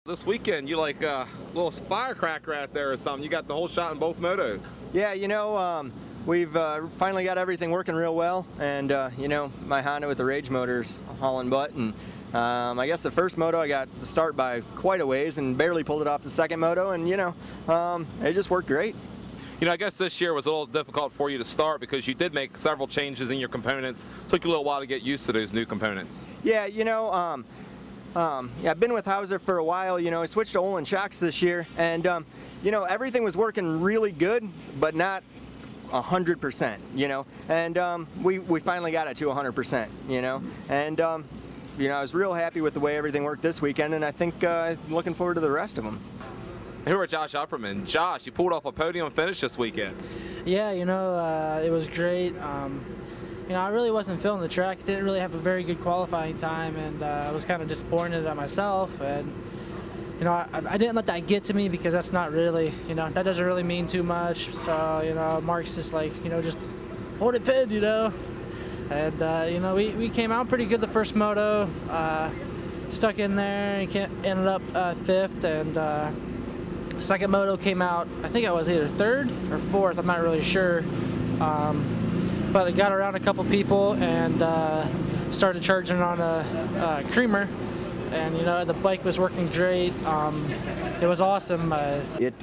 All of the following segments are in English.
This weekend, you like a little firecracker out there or something. You got the whole shot in both motos. Yeah, we've finally got everything working real well, and my Honda with the Rage motor's hauling butt. And I guess the first moto I got the start by quite a ways and barely pulled it off the second moto, and it just worked great. I guess this year was a little difficult for you to start because you did make several changes in your components. Took you a little while to get used to those new components. Yeah, I've been with Hauser for a while. I switched to Olin shocks this year, and everything was working really good, but not 100%. And we finally got it to 100%. And I was real happy with the way everything worked this weekend, and I think looking forward to the rest of them. Here are Josh Upperman. Josh, you pulled off a podium finish this weekend. Yeah, it was great. I really wasn't feeling the track. Didn't really have a very good qualifying time, and I was kind of disappointed at myself. And I didn't let that get to me because that's not really, that doesn't really mean too much. So Mark's just like, just hold it pinned, And we came out pretty good the first moto. Stuck in there and ended up 5th, and second moto came out. I think I was either 3rd or 4th. I'm not really sure. But I got around a couple people and started charging on a creamer, and the bike was working great. It was awesome. I hit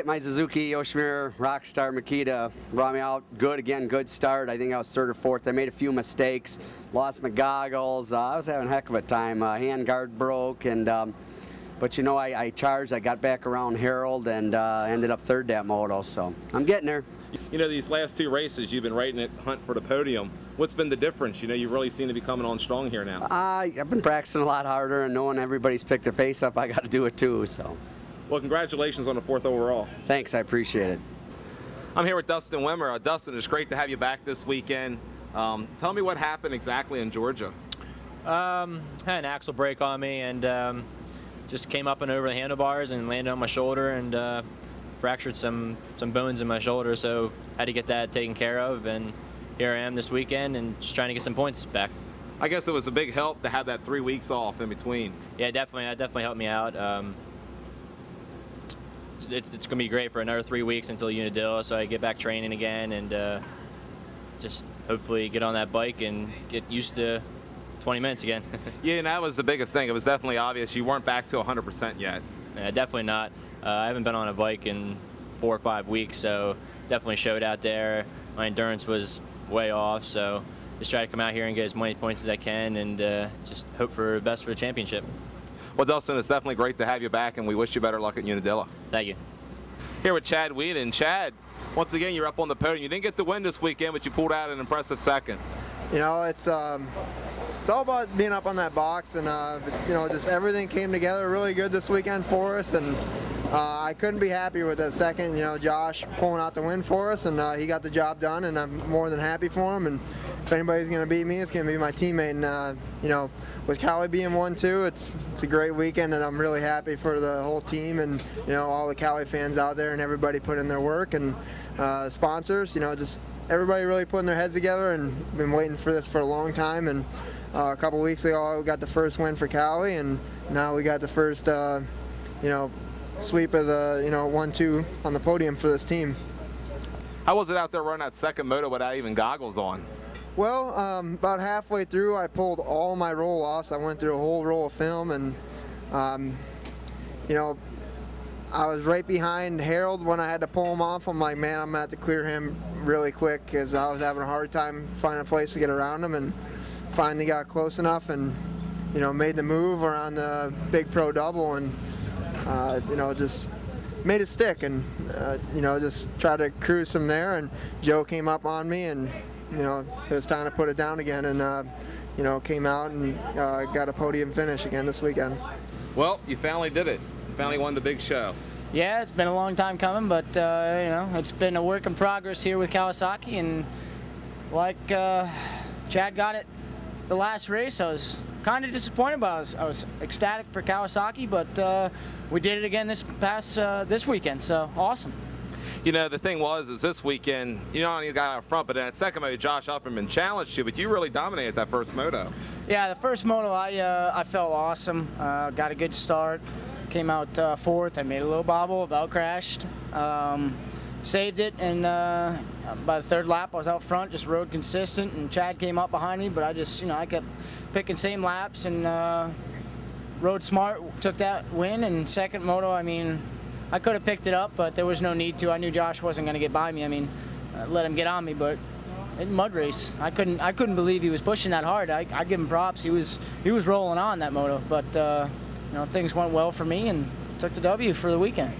my Suzuki Yoshimura Rockstar Makita, brought me out good start. I think I was 3rd or 4th. I made a few mistakes, lost my goggles. I was having a heck of a time. Hand guard broke, and but I charged. I got back around Harold and ended up 3rd that moto. So I'm getting there. These last 2 races, you've been right in it, hunt for the podium. What's been the difference? You really seem to be coming on strong here now. I've been practicing a lot harder, and knowing everybody's picked their pace up, I got to do it too. So. Well, congratulations on the 4th overall. Thanks, I appreciate it. I'm here with Dustin Wimmer. Dustin, it's great to have you back this weekend. Tell me what happened exactly in Georgia. Had an axle break on me, and just came up and over the handlebars and landed on my shoulder, and fractured some bones in my shoulder, so had to get that taken care of, and here I am this weekend and just trying to get some points back. I guess it was a big help to have that 3 weeks off in between. Yeah, definitely. That definitely helped me out. It's going to be great for another 3 weeks until Unadilla, so I get back training again and just hopefully get on that bike and get used to 20 minutes again. Yeah, and that was the biggest thing. It was definitely obvious you weren't back to 100% yet. Yeah, definitely not. I haven't been on a bike in 4 or 5 weeks, so definitely showed out there. My endurance was way off, so just try to come out here and get as many points as I can, and just hope for the best for the championship. Well, Dustin, it's definitely great to have you back, and we wish you better luck at Unadilla. Thank you. Here with Chad Whedon. Chad, once again, you're up on the podium. You didn't get the win this weekend, but you pulled out an impressive 2nd. It's all about being up on that box, and just everything came together really good this weekend for us, and I couldn't be happier with that 2nd. Josh pulling out the win for us, and he got the job done, and I'm more than happy for him. And if anybody's going to beat me, it's going to be my teammate. And with Cali being 1-2, it's a great weekend, and I'm really happy for the whole team and all the Cali fans out there and everybody put in their work, and sponsors. Just everybody really putting their heads together, and been waiting for this for a long time. And a couple weeks ago, we got the first win for Cali, and now we got the first sweep of the 1-2 on the podium for this team. How was it out there running that 2nd moto without even goggles on? Well, about halfway through, I pulled all my roll-offs. I went through a whole roll of film, and I was right behind Harold when I had to pull him off. I'm like, man, I'm gonna have to clear him really quick because I was having a hard time finding a place to get around him, and finally got close enough and made the move around the big pro double, and just made it stick, and just try to cruise from there. And Joe came up on me, and it was time to put it down again, and came out and got a podium finish again this weekend. Well, you finally did it. You finally won the big show. Yeah, it's been a long time coming, but it's been a work in progress here with Kawasaki, and like Chad got it the last race, I was kind of disappointed, but I was ecstatic for Kawasaki, but we did it again this weekend, so awesome. You know, the thing is this weekend, you not only got out front, but in that second moto, Josh Upperman challenged you, but you really dominated that first moto. Yeah, the first moto, I felt awesome. Got a good start. Came out fourth. I made a little bobble, about crashed. Saved it, and by the third lap, I was out front, just rode consistent, and Chad came up behind me, but I just, you know, I kept picking same laps and rode smart, took that win. And second moto, I mean, I could have picked it up, but there was no need to. I knew Josh wasn't going to get by me. I mean, let him get on me, but in mud race, I couldn't believe he was pushing that hard. I give him props. He was rolling on that moto, but you know, things went well for me and took the W for the weekend.